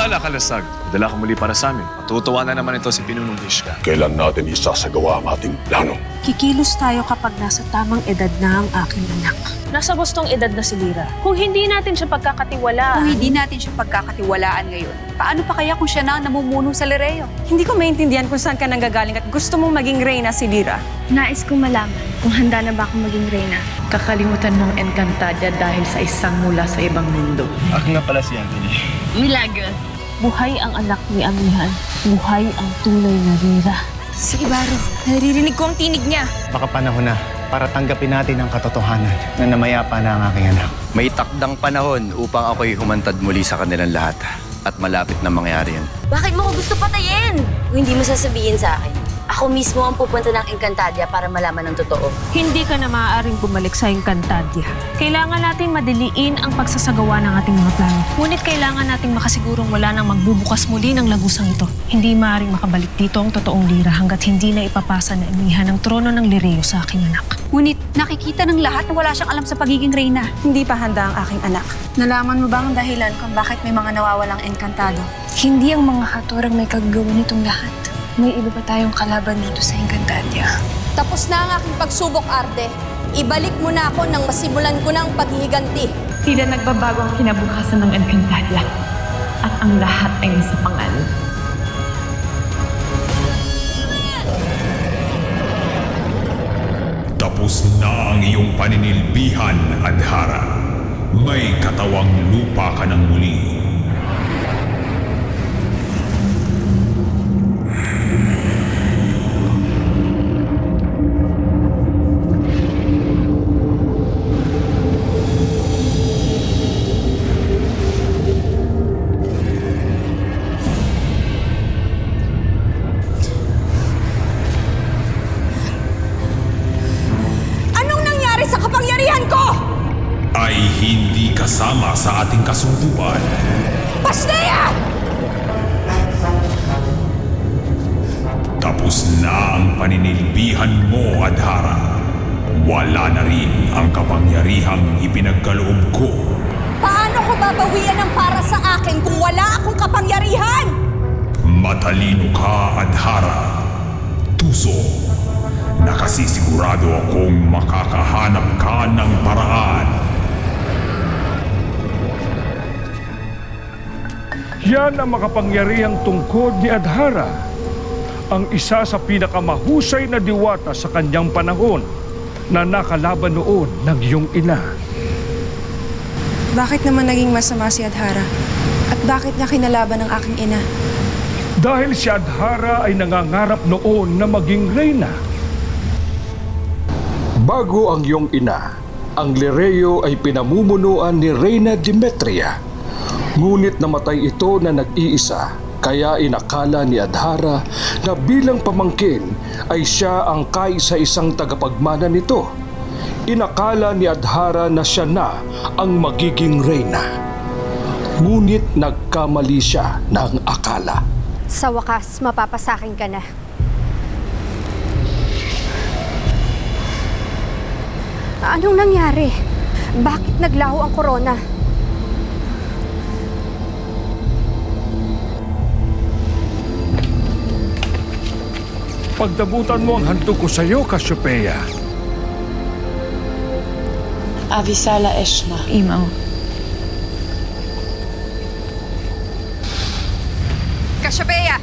Abisala, Kalasag. Dala ka muli para sa amin. Matutuwa na naman ito si Pinunong Vishka. Kailan natin isasagawa ang ating plano? Kikilos tayo kapag nasa tamang edad na ang aking anak. Nasa gustong edad na si Lyra. Kung hindi natin siya pagkakatiwalaan... Kung hindi natin siya pagkakatiwalaan ngayon, paano pa kaya kung siya na ang namumuno sa Lireo? Hindi ko maintindihan kung saan ka nanggagaling at gusto mong maging reyna si Lyra. Nais kong malaman kung handa na ba akong maging reyna. Kakalimutan mong Encantadia dahil sa isang mula sa ibang mundo. Ako nga pala si Anthony. Milagro. Buhay ang anak ni Amihan. Buhay ang tunay na Lyra. Si Ibarro, naririnig ko ang tinig niya. Baka panahon na para tanggapin natin ang katotohanan na namayapa na ang aking anak. May takdang panahon upang ako'y humantad muli sa kanilang lahat. At malapit na mangyari yan. Bakit mo ko gusto patayin? Kung hindi mo sasabihin sa akin, ako mismo ang pupunta ng Encantadia para malaman ng totoo. Hindi ka na maaaring bumalik sa Encantadia. Kailangan nating madaliin ang pagsasagawa ng ating mga plano. Ngunit kailangan nating makasigurong wala nang magbubukas muli ng lagusang ito. Hindi maaaring makabalik dito ang totoong Lyra hanggat hindi na ipapasa na Amihan ang trono ng Lireo sa aking anak. Ngunit nakikita ng lahat na wala siyang alam sa pagiging reyna. Hindi pa handa ang aking anak. Nalaman mo ba ang dahilan kung bakit may mga nawawalang engkantado? Hindi ang mga haturang may kagagawa nitong lahat. May iba pa tayong kalaban dito sa Encantadia. Tapos na ang aking pagsubok, Arde. Ibalik mo na ako nang masimulan ko ng paghihiganti. Tila nagbabago ang kinabukasan ng Encantadia. At ang lahat ay nasa pangalan. Tapos na ang iyong paninilbihan, Adhara. May katawang lupa ka ng muli. Ay hindi kasama sa ating kasunduan. Pasneya! Tapos na ang paninilbihan mo, Adhara. Wala na rin ang kapangyarihang ipinagkaloob ko. Paano ko babawian ang para sa akin kung wala akong kapangyarihan? Matalino ka, Adhara. Tuso, nakasisigurado akong makakahanap ka ng paraan. Yan ang makapangyarihang tungkod ni Adhara, ang isa sa pinakamahusay na diwata sa kanyang panahon na nakalaban noon ng iyong ina. Bakit naman naging masama si Adhara? At bakit niya kinalaban ang aking ina? Dahil si Adhara ay nangangarap noon na maging reyna. Bago ang iyong ina, ang Lireo ay pinamumunuan ni Reyna Demetria. Ngunit namatay ito na nag-iisa, kaya inakala ni Adhara na bilang pamangkin ay siya ang kaisa-isang tagapagmana nito. Inakala ni Adhara na siya na ang magiging reyna. Ngunit nagkamali siya ng akala. Sa wakas, mapapasakin ka na. Anong nangyari? Bakit naglaho ang korona? Pagdabutan mo ang handog ko sa iyo, Cassiopeia. Abisala Eshma. Imaw. Cassiopeia!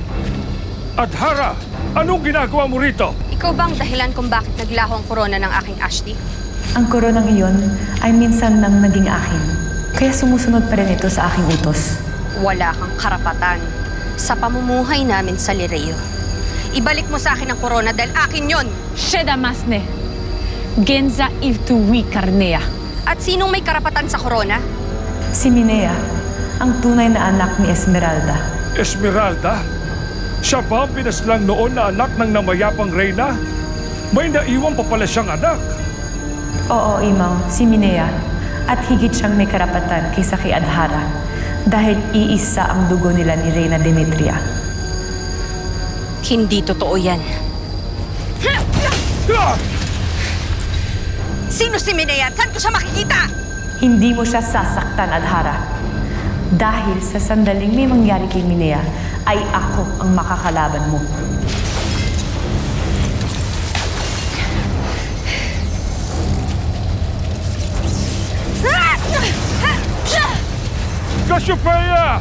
Adhara! Anong ginagawa mo rito? Ikaw ba ang dahilan kung bakit naglaho ang korona ng aking Ashti? Ang koronang iyon ay minsan nang naging akin. Kaya sumusunod pa rin ito sa aking utos. Wala kang karapatan sa pamumuhay namin sa Lireo. Ibalik mo sa akin ang korona dahil akin yon. Shedamasne. Genza iltuwi karnea. At sinong may karapatan sa korona? Si Minea, ang tunay na anak ni Esmeralda. Esmeralda? Siya ba ang pinaslang noon na anak ng namayapang reyna? May naiwan pa pala siyang anak. Oo, Imaw, si Minea. At higit siyang may karapatan kaysa kay Adhara dahil iisa ang dugo nila ni Reyna Demetria. Hindi totoo yan. Sino si Minea? Saan ko siya makikita? Hindi mo siya sasaktan, Adhara. Dahil sa sandaling may mangyari kay Minea, ay ako ang makakalaban mo. Cassiopeia!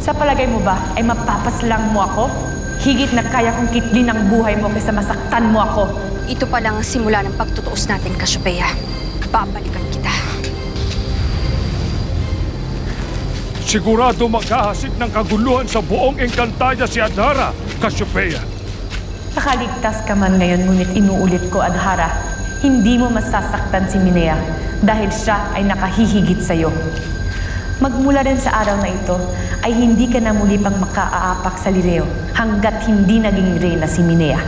Sa palagay mo ba ay mapapaslang mo ako? Higit na kaya kong kitlin ang buhay mo kaysa masaktan mo ako. Ito pa lang ang simula ng pagtutuos natin, Cassiopeia. Babalikan kita. Sigurado magkahasik ng kaguluhan sa buong Encantadia si Adhara, Cassiopeia. Nakaligtas ka man ngayon, ngunit inuulit ko, Adhara, hindi mo masasaktan si Minea dahil siya ay nakahihigit sa'yo. Magmula rin sa araw na ito, ay hindi ka na muli pang makaaapak sa Lireo hanggat hindi naging reyna si Minea.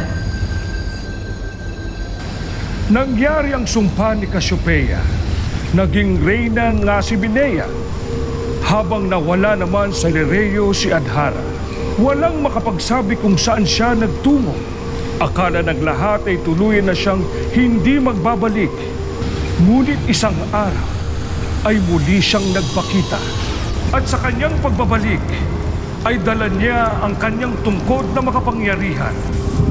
Nangyari ang sumpa ni Cassiopeia. Naging reyna nga si Minea. Habang nawala naman sa Lireo si Adhara, walang makapagsabi kung saan siya nagtungo. Akala ng lahat ay tuluyan na siyang hindi magbabalik. Ngunit isang araw ay muli siyang nagpakita. At sa kanyang pagbabalik, ay dala niya ang kanyang tungkod na makapangyarihan.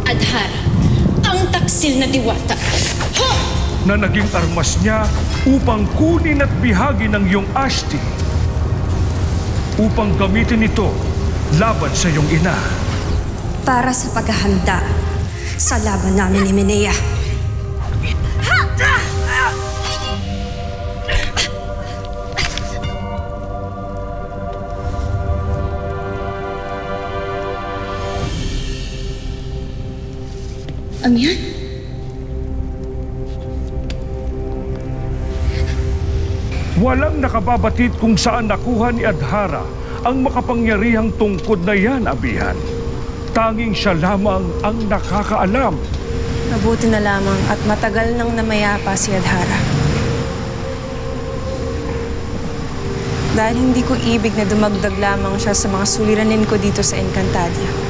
Adhara, ang taksil na diwata. Na naging armas niya upang kunin at bihagi ng iyong Ashti. Upang gamitin ito laban sa iyong ina. Para sa paghahanda sa laban namin ni Minea. Ano yan? Walang nakababatid kung saan nakuha ni Adhara ang makapangyarihang tungkod na yan, Abihan. Tanging siya lamang ang nakakaalam. Mabuti na lamang at matagal nang namayapa si Adhara. Dahil hindi ko ibig na dumagdag lamang siya sa mga suliranin ko dito sa Encantadia.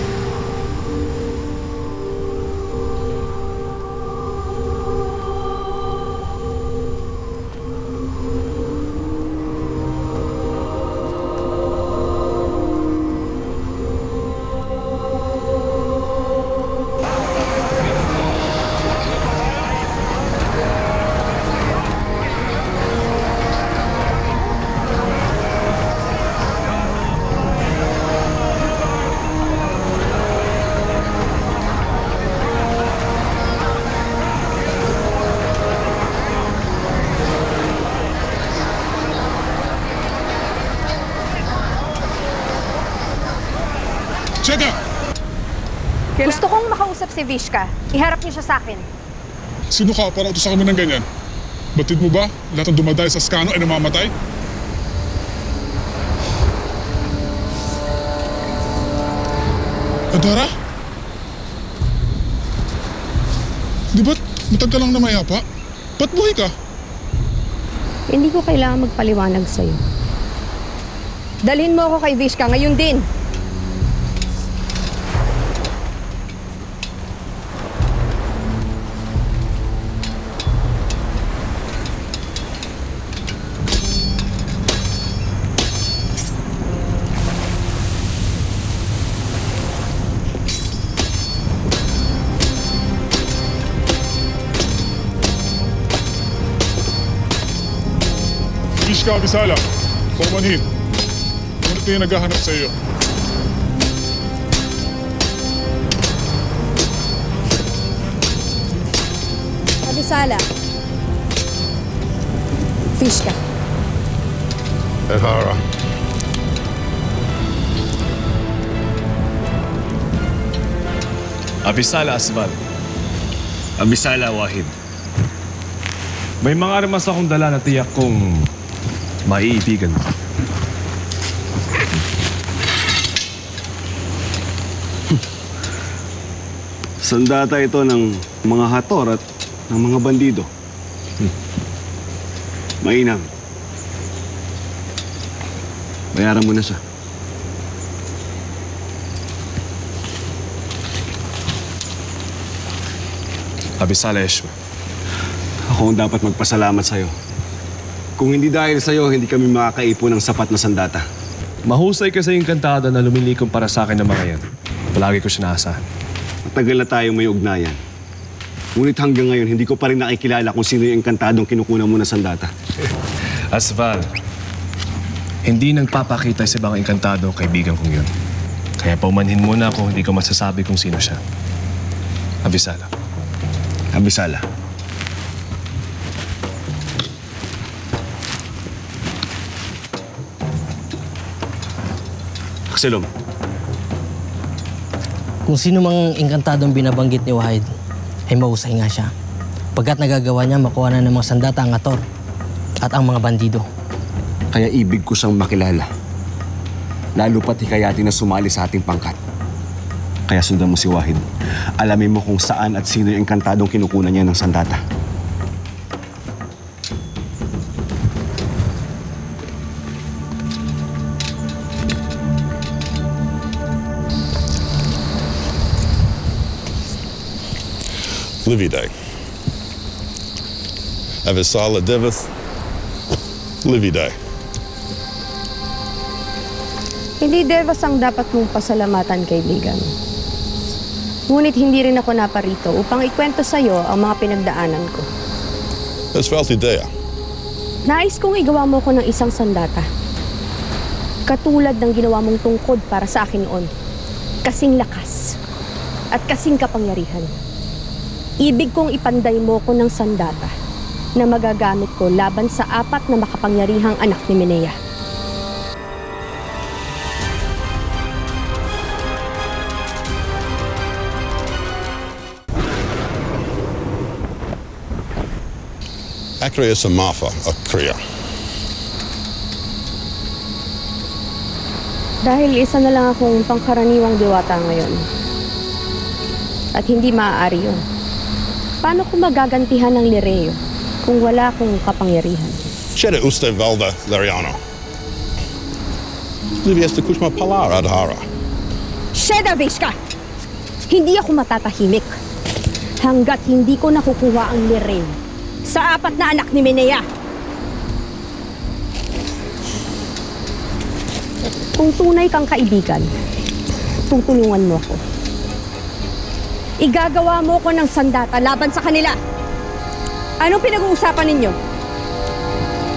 Cheka! Gusto kong makausap si Vishka. Iharap niyo siya sa akin. Sino ka para utusan mo ng ganyan? Batid mo ba? Lahat ng dumadayo sa skano ay namamatay? Adhara? Di ba't matag ka lang na mayapa? Ba't buhay ka? Hindi ko kailangan magpaliwanag sa'yo. Dalhin mo ako kay Vishka ngayon din. Vishka Abisala, paumanhin. Ngunit yung naghahanap sa iyo. Abisala. Vishka. Adhara. Abisala Asval. Abisala Wahid. May mga armas akong dala na tiyak kong maiibigan mo. Sandata ito ng mga hator at ng mga bandido. Mainam. Bayaran mo na siya. Abisala Eshma. Ako ang dapat magpasalamat sa'yo. Kung hindi dahil sa'yo, hindi kami makakaipon ng sapat na sandata. Mahusay ka sa Encantada na lumilikom para sa akin ng mga yan. Palagi ko siya naasahan. Matagal na tayong may ugnayan. Ngunit hanggang ngayon, hindi ko pa rin nakikilala kung sino yung Encantadong kinukunan mo ng sandata. Asval, hindi nagpapakita sa ibang Encantado ang kaibigan kong yun. Kaya paumanhin muna ako, hindi ko masasabi kung sino siya. Abisala. Abisala. Axelom. Kung sino mang Encantadong binabanggit ni Wahid, ay mahusay nga siya. Pagkat nagagawa niya makuha na ng mga sandata ang Hator at ang mga bandido. Kaya ibig ko siyang makilala. Lalo pati hikayatin na sumali sa ating pangkat. Kaya sundan mo si Wahid. Alamin mo kung saan at sino yung Encantadong kinukunan niya ng sandata. Lividae. Avisala Devith, Lividae. Hindi Devas ang dapat mong pasalamatan, kaibigan. Ngunit hindi rin ako naparito upang ikwento sa'yo ang mga pinagdaanan ko. Esfaltidea. Nais kong igawa mo ko ng isang sandata. Katulad ng ginawa mong tungkod para sa akin noon. Kasing lakas at kasing kapangyarihan. Ibig kong ipanday mo ko ng sandata na magagamit ko laban sa 4 na makapangyarihang anak ni Minea. Acrea Samatha, Acrea. Dahil isa na lang akong pangkaraniwang diwata ngayon. At hindi maaari yun. Paano ko magagantihan ng Lireo kung wala akong kapangyarihan? Chede uste valda Lariano. Livieste kushma palar adhara. Sheda Vishka! Hindi ako matatahimik hanggat hindi ko nakukuha ang Lireo sa 4 na anak ni Minea. Kung tunay kang kaibigan, tutulungan mo ako. Igagawa mo ko ng sandata laban sa kanila. Anong pinag-uusapan ninyo?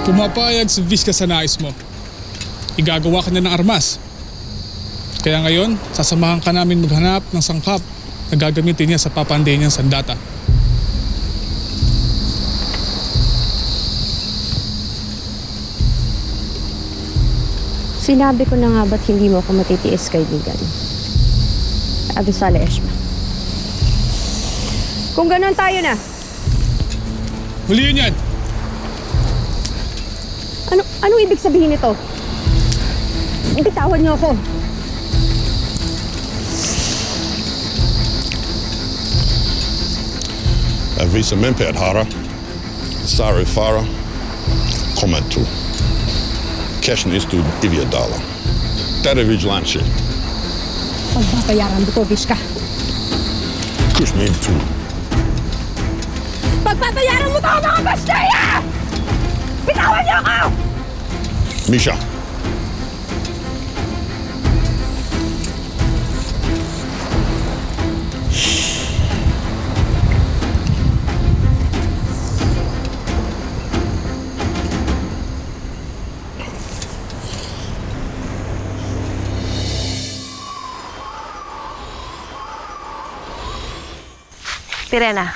Pumapayag si Vishka sa nais mo. Igagawa ka na ng armas. Kaya ngayon, sasamahan ka namin maghanap ng sangkap na gagamitin niya sa papanday niyang sandata. Sinabi ko na nga ba't hindi mo ako matitiis, kaibigan? Abisala Eshma. Kung ganon tayo na. Huliin yan! Anong ibig sabihin nito? Bitawan niyo ako. Avisa mempe adhara. Sari fara. Komentu. Keshin istu iviadala. Tere vigilante. Pagbabayaran mo to, Vishka. Kushmin tu. Pagbabayaran mo to, mga Bastaya! Bitawan niyo ako! Misha. Pirena,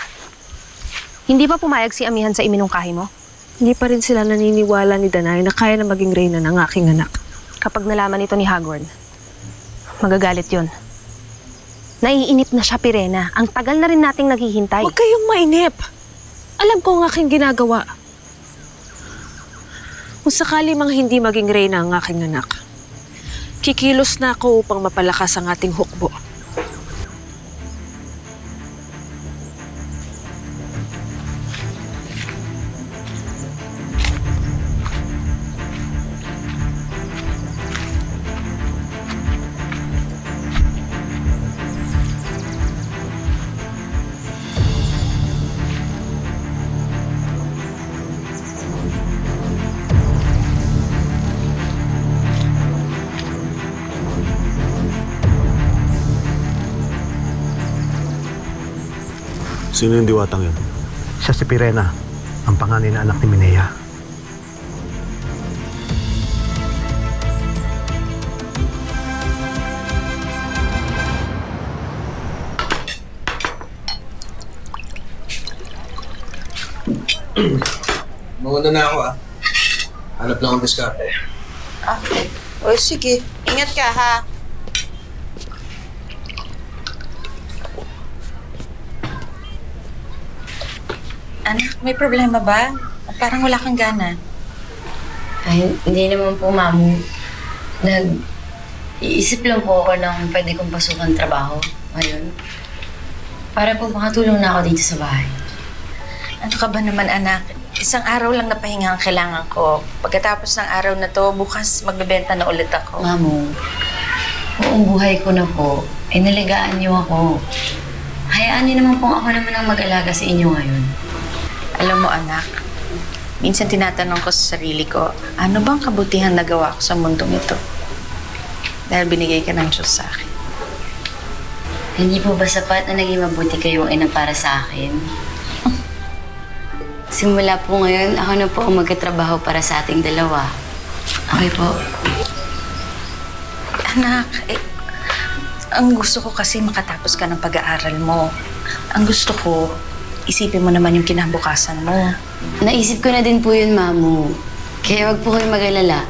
hindi ba pumayag si Amihan sa iminungkahi mo? Hindi pa rin sila naniniwala ni Danay na kaya na maging reyna ng aking anak. Kapag nalaman ito ni Hagorn, magagalit yon. Naiinip na siya, Pirena. Ang tagal na rin nating naghihintay. Huwag kayong mainip. Alam ko ang aking ginagawa. Kung sakali mang hindi maging reyna ang aking anak, kikilos na ako upang mapalakas ang ating hukbo. Sino yung diwatang yun? Siya si Pirena, ang panganay na anak ni Minea. Mauna na ako Hanap lang ang diskarte. Okay. O sige, ingat ka ha. Anak, may problema ba? Parang wala kang gana. Ay, hindi naman po, Mamu. Iisip lang po ako ng pwede kong pasukan trabaho ngayon. Para po makatulong na ako dito sa bahay. Ano ka ba naman, anak? Isang araw lang na pahinga ang kailangan ko. Pagkatapos ng araw na to, bukas magbebenta na ulit ako. Mamu, buong buhay ko na po, nalagaan niyo ako. Hayaan niyo naman po ako naman ang mag-alaga sa inyo ngayon. Alam mo, anak, minsan tinatanong ko sa sarili ko, ano bang kabutihan na gawa ko sa mundong ito? Dahil binigay ka ng Diyos sa akin. Hindi po ba sapat na naging mabuti kayong ina para sa akin? Simula po ngayon, ako na po ang magkatrabaho para sa ating dalawa. Okay po? Anak, ang gusto ko kasi makatapos ka ng pag-aaral mo. Ang gusto ko, isipin mo naman yung kinabukasan mo. Naisip ko na din po yun, Mamu. Kaya wag po kayong mag-alala.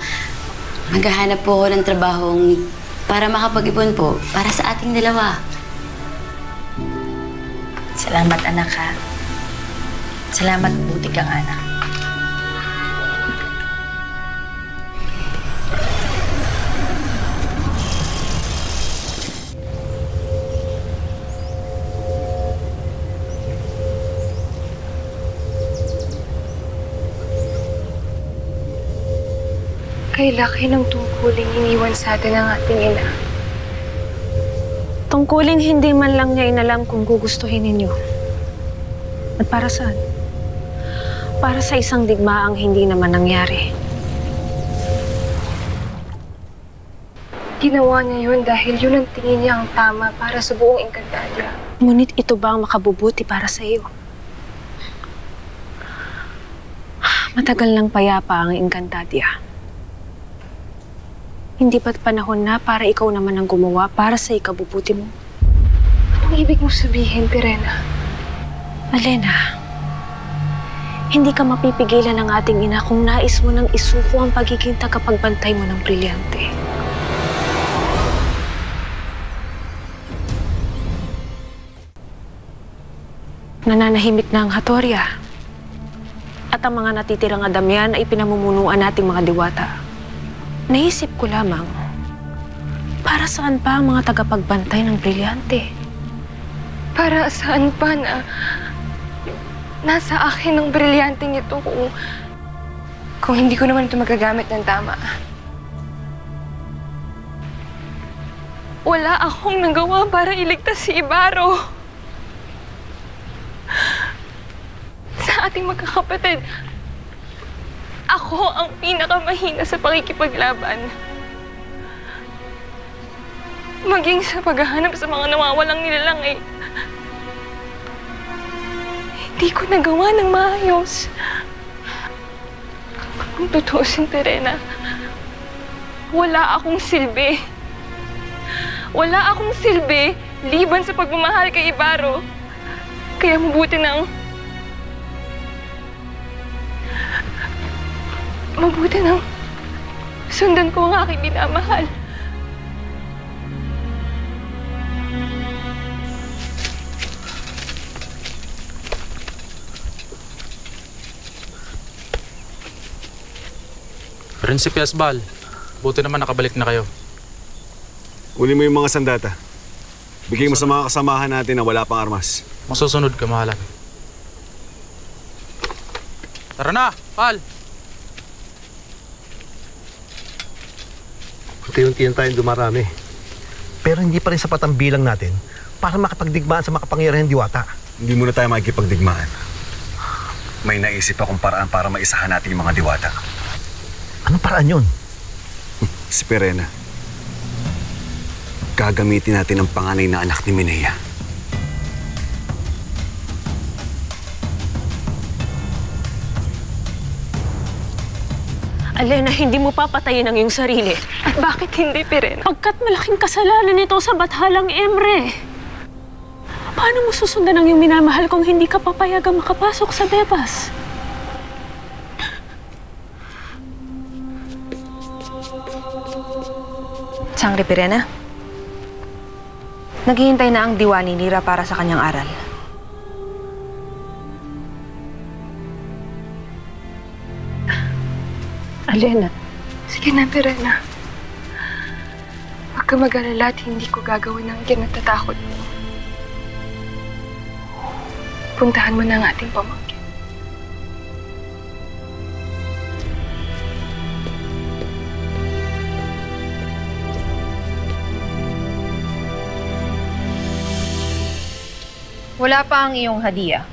Maghahanap po ako ng trabahong para makapag-ipon po para sa ating dalawa. Salamat, anak, ha? Salamat, buti kang anak. Kay laki ng tungkuling iniwan sa atin ng ating ina. Tungkuling hindi man lang niya inalam kung gugustuhin ninyo. At para saan? Para sa isang digmaang hindi naman nangyari. Ginawa niya yun dahil yun ang tingin niya ang tama para sa buong Encantadia. Ngunit ito ba ang makabubuti para sa iyo? Matagal nang payapa ang Encantadia. Hindi ba't panahon na para ikaw naman ang gumawa para sa ikabubuti mo? Anong ibig mo sabihin, Pirena? Alena, hindi ka mapipigilan ng ating ina kung nais mo nang isuko ang pagiging tagapagbantay mo ng brilyante. Nananahimik na ang Hatoria. At ang mga natitirang adamyan ay pinamumunuan nating mga diwata. Naisip ko lamang, para saan pa ang mga tagapagbantay ng brilyante? Para saan pa na nasa akin ang brilyanteng ito kung hindi ko naman ito magagamit ng tama? Wala akong nagawa para iligtas si Ibarro. Sa ating magkakapatid, ako ang pinakamahina sa pakikipaglaban. Maging sa paghahanap sa mga nawawalang nilalang hindi ko nagawa ng maayos. Kung tutuusin, Pirena, wala akong silbi. Wala akong silbi liban sa pagmamahal kay Ibarro. Kaya mabuti nang sundan ko ang aking minamahal. Prinsipe Asbal, buti naman nakabalik na kayo. Uli mo yung mga sandata. Bigay mo sa mga kasamahan natin na wala pang armas. Masusunod ka, mahalan. Tara na, Pal! Unti-unti tayong dumarami. Pero hindi pa rin sapat ang bilang natin para makapagdigmaan sa makapangyarihang diwata. Hindi muna tayo makikipagdigmaan. May naisip akong paraan para maisahan natin yung mga diwata. Anong paraan yun? Si Pirena. Gagamitin natin ang panganay na anak ni Minea. Alena, hindi mo papatayin ang iyong sarili. At bakit hindi, Pirena? Pagkat malaking kasalanan ito sa Bathalang Emre. Paano mo susundan ang iyong minamahal kung hindi ka papayagang makapasok sa Bebas? Sangre, Pirena. Naghihintay na ang diwa ni Nira para sa kanyang aral. Alena. Sige na, Pirena. Huwag ka mag-alala at hindi ko gagawin ang kinatatakot mo. Puntahan mo na ang ating pamangkin. Wala pa ang iyong hadiah.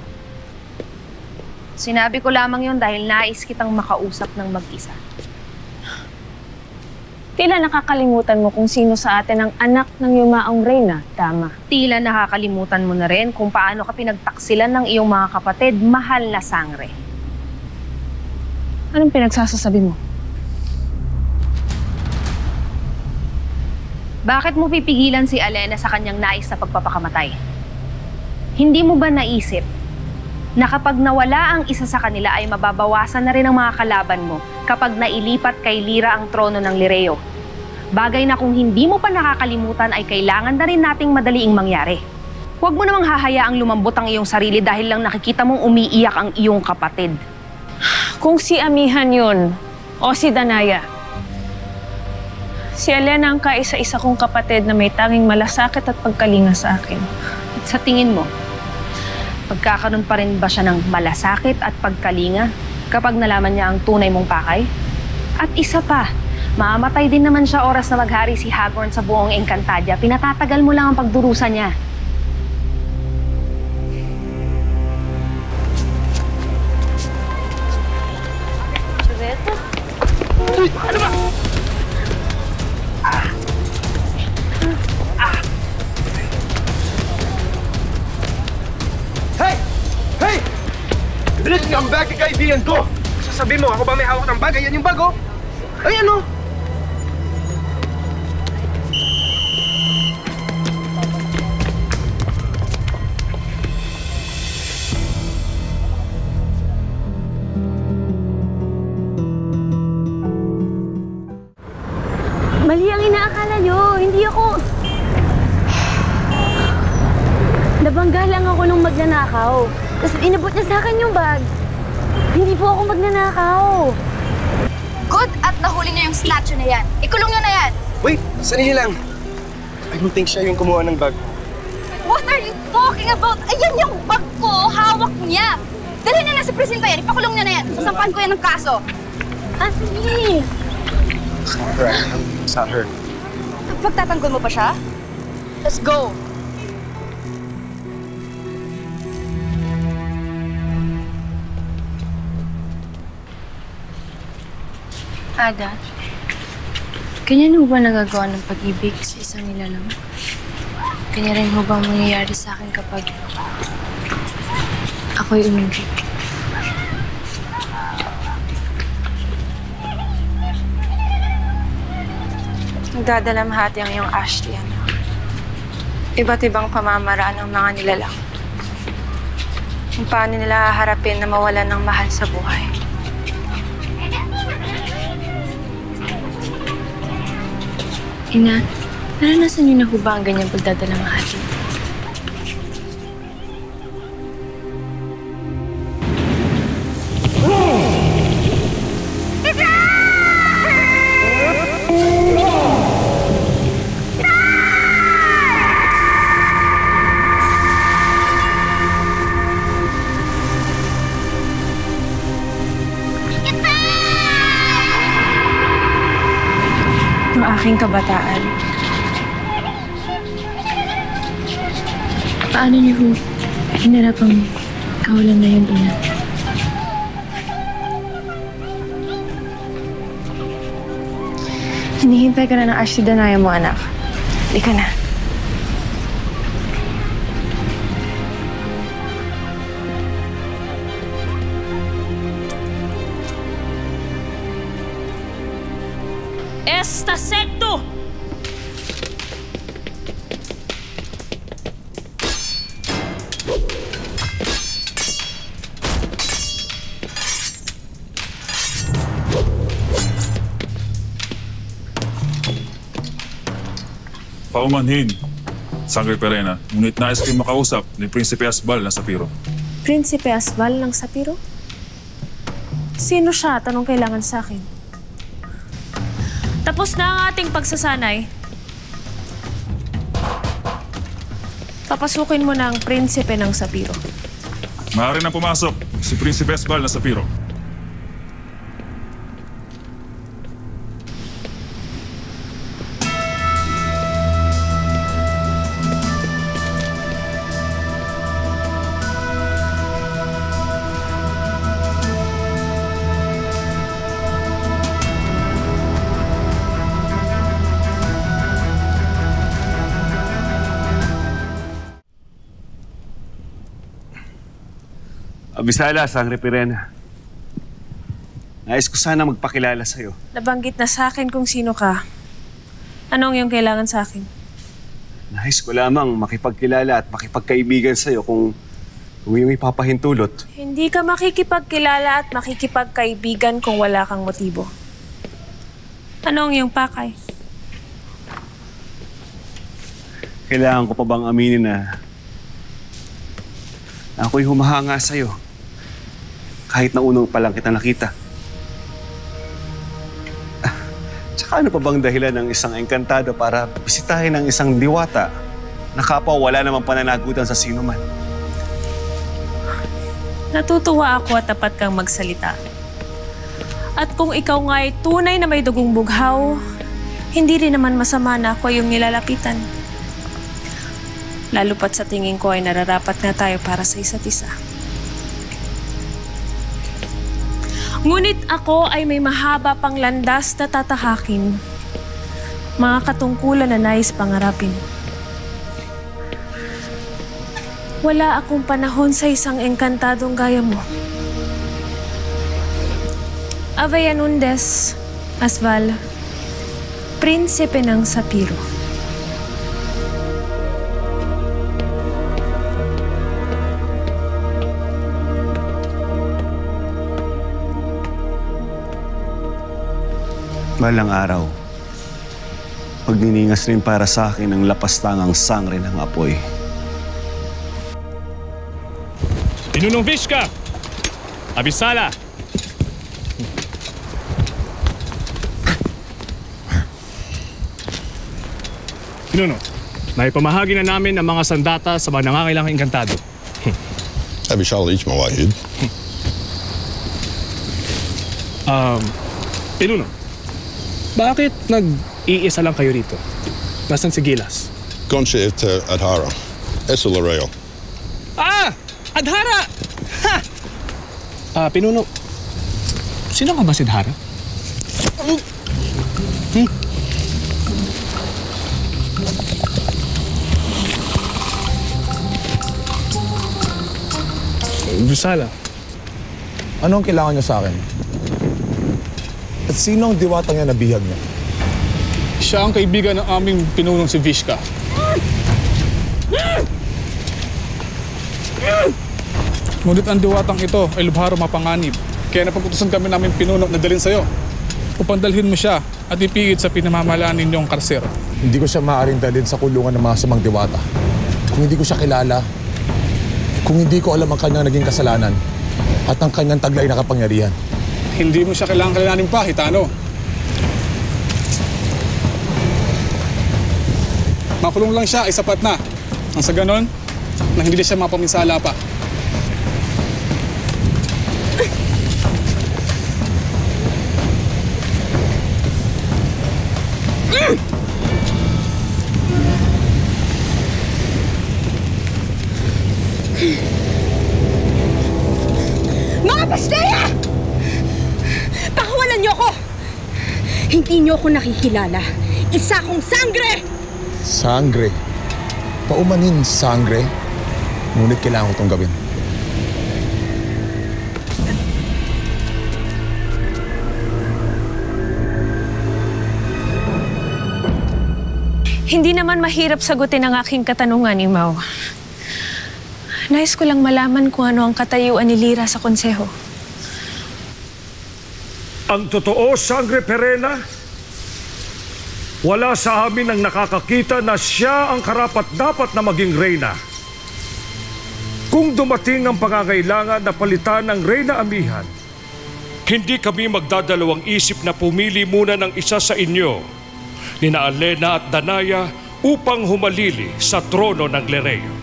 Sinabi ko lamang yun dahil nais kitang makausap ng mag-isa. Tila nakakalimutan mo kung sino sa atin ang anak ng yumaong reyna, tama? Tila nakakalimutan mo na rin kung paano ka pinagtaksilan ng iyong mga kapatid, mahal na sangre. Anong pinagsasasabi mo? Bakit mo pipigilan si Alena sa kanyang nais na pagpapakamatay? Hindi mo ba naisip na kapag nawala ang isa sa kanila ay mababawasan na rin ang mga kalaban mo kapag nailipat kay Lyra ang trono ng Lireo? Bagay na kung hindi mo pa nakakalimutan ay kailangan na rin nating madaliing mangyari. Huwag mo namang hahayaang lumambot ang iyong sarili dahil lang nakikita mong umiiyak ang iyong kapatid. Kung si Amihan yun o si Danaya, si Alena ang kaisa-isa kong kapatid na may tanging malasakit at pagkalinga sa akin. At sa tingin mo, pagkakaroon pa rin ba siya ng malasakit at pagkalinga kapag nalaman niya ang tunay mong pakay? At isa pa, mamatay din naman siya oras na maghari si Hagorn sa buong Encantadia. Pinatatagal mo lang ang pagdurusa niya. Ano ba? Hey! Hey! Bilis niyo ang bag ng kaibigan ko! Sasabihin mo, ako ba may hawak ng bag? Ayan yung bag, oh! Ayan, oh! Mali ang inaakala nyo. Hindi ako... Nabangga lang ako nung magnanakaw. Tapos inabot niya sa akin yung bag. Hindi po ako magnanakaw. Good at nahuli niyo yung statue na yan. Ikulong niyo na yan. Wait, sanili lang. I don't think siya yung kumuha ng bag. What are you talking about? Ayan yung bag ko. Hawak niya. Dalhin niya na sa presinto yan. Ipakulong niya na yan. Sasampan ko yan ng kaso. Anthony! It's not her. It's not her. Pagtatanggol mo pa siya? Let's go. Ada, ganyan ho ba nagagawa ng pag-ibig sa isang nilalang? Ganyan rin ho bang mangyayari sa akin kapag ako'y umibig? Nagdadalamhati ang iyong Ashley, anak. Iba't ibang pamamaraan ng mga nilalang. Kung paano nila haharapin na mawalan ng mahal sa buhay. Ina, naranasan niyo na ho ba ang ganyang pagdadalamhati? Ang aking kabataan. Paano niyo ho hinarap ang kawalan na yun, Ina? Hinihintay ka na ng Ashley Danaya mo, anak. Hindi ka na. Esta secto! Paumanhin, Sangre Perena. Ngunit nais kayo makausap ni Prinsipe Asbal ng Sapiro. Prinsipe Asbal ng Sapiro? Sino siya? Tanong kailangan sa akin. Tapos na ang ating pagsasanay. Papasukin mo na ang prinsipe ng Sapiro. Maaari na pumasok si Prinsipe Asbal ng Sapiro. Abisala, Sangre Perena. Nais ko sana magpakilala sa'yo. Nabanggit na sa akin kung sino ka. Anong iyong kailangan sa akin? Nais ko lamang makipagkilala at makipagkaibigan sa'yo kung iyong ipapahintulot. Hindi ka makikipagkilala at makikipagkaibigan kung wala kang motibo. Anong iyong pakay? Kailangan ko pa bang aminin na ako'y humahanga sa'yo kahit na unang pa lang kita nakita? Tsaka ano pa bang dahilan ng isang engkantado para bisitahin ng isang diwata na kapwa wala namang pananagutan sa sino man? Natutuwa ako at tapat kang magsalita. At kung ikaw nga ay tunay na may dugong bughaw, hindi rin naman masama na ako yung nilalapitan. Lalo pat sa tingin ko ay nararapat nga tayo para sa isa't isa. Ngunit ako ay may mahaba pang landas na tatahakin. Mga katungkulan na nais pangarapin. Wala akong panahon sa isang engkantadong gaya mo. Aveanundes, Asbal, Prinsipe ng Sapiro. Balang araw, pagniningas rin para sa akin ang lapastangang sangre ng apoy. Pinunong Vishka! Abisala! Pinuno, naipamahagi na namin ang mga sandata sa mga nangangailangang engkantado. Abisala ich mawahid. Pinuno, bakit nag-iisa lang kayo rito? Nasaan si Gilas? Conche et Adhara. Eso Lareyo. Ah! Adhara! Ha! Pinuno, sino nga ba si Adhara? Abisala, ano ang kailangan niyo sa akin? At sino ang diwatang yan na bihag niya? Siya ang kaibigan ng aming pinunong si Vishka. Ngunit ang diwatang ito ay lubharo mapanganib. Kaya napag-utusan kami namin pinunong na dalhin sa'yo. Upang dalhin mo siya at ipiit sa pinamamalaan ninyong karser. Hindi ko siya maaaring dalhin sa kulungan ng mga samang diwata. Kung hindi ko siya kilala, kung hindi ko alam ang kanyang naging kasalanan at ang kanyang taglay na kapangyarihan. Hindi mo siya kailangan kilalanin pa, Hitano. Makulong lang siya ay sapat na. Ang sa ganon, na hindi siya mapaminsala pa. Mga Pasteya! Pakawalan niyo ako! Hindi niyo ako nakikilala. Isa akong sangre! Sangre? Paumanin sangre? Ngunit kailangan ko itong gawin. Hindi naman mahirap sagutin ang aking katanungan, Imaw. Nais ko lang malaman kung ano ang katayuan ni Lyra sa konseho. Ang totoo, Sangre Perena, wala sa amin ang nakakakita na siya ang karapat-dapat na maging reyna. Kung dumating ang pangangailangan na palitan ng Reyna Amihan, hindi kami magdadalawang isip na pumili muna ng isa sa inyo, nina Alena at Danaya, upang humalili sa trono ng Lireo.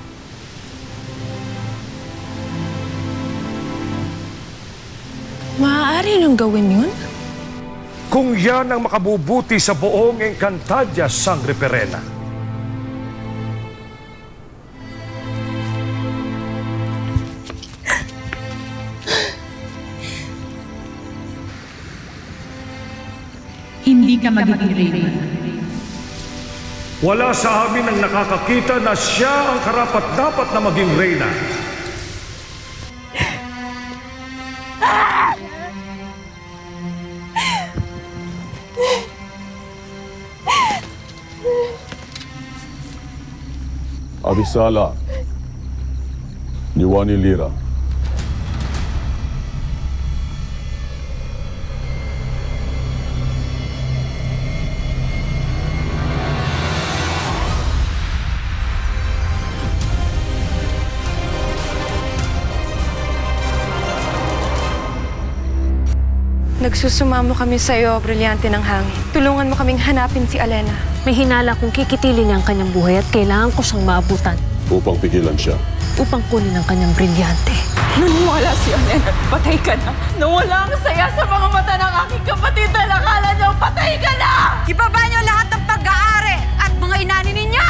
Maaari nang gawin yun? Kung yan ang makabubuti sa buong Encantadia, Sangre Perena. Hindi ka magiging reyna. Wala sa amin ang nakakakita na siya ang karapat-dapat na maging reyna. Abisala, Giovanni Lyra. Nagsusumamo kami sa iyo, brilyante ng hangin. Tulungan mo kaming hanapin si Alena. May hinala kong kikitilin niya ang kanyang buhay at kailangan ko siyang maabutan. Upang pigilan siya. Upang kunin ang kanyang brilyante. Naniwala si Alena. Patay ka na. Nawala ang saya sa mga mata ng aking kapatid na nakala niyo patay ka na! Ibaba niyo lahat ng pag-aari at mga inani ninyo!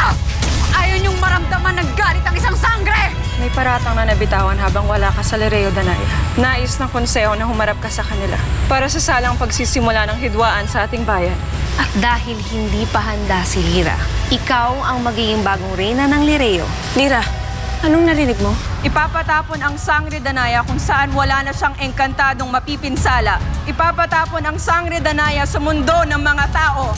Ayaw niyong maramdaman ng galit ang isang sangre! May paratang na nabitawan habang wala ka sa Lireo, Danaya. Nais ng konseho na humarap ka sa kanila para sa salang pagsisimula ng hidwaan sa ating bayan. At dahil hindi pa handa si Lyra, ikaw ang magiging bagong reyna ng Lireo. Lyra, anong narinig mo? Ipapatapon ang Sangre Danaya kung saan wala na siyang engkantadong mapipinsala. Ipapatapon ang Sangre Danaya sa mundo ng mga tao.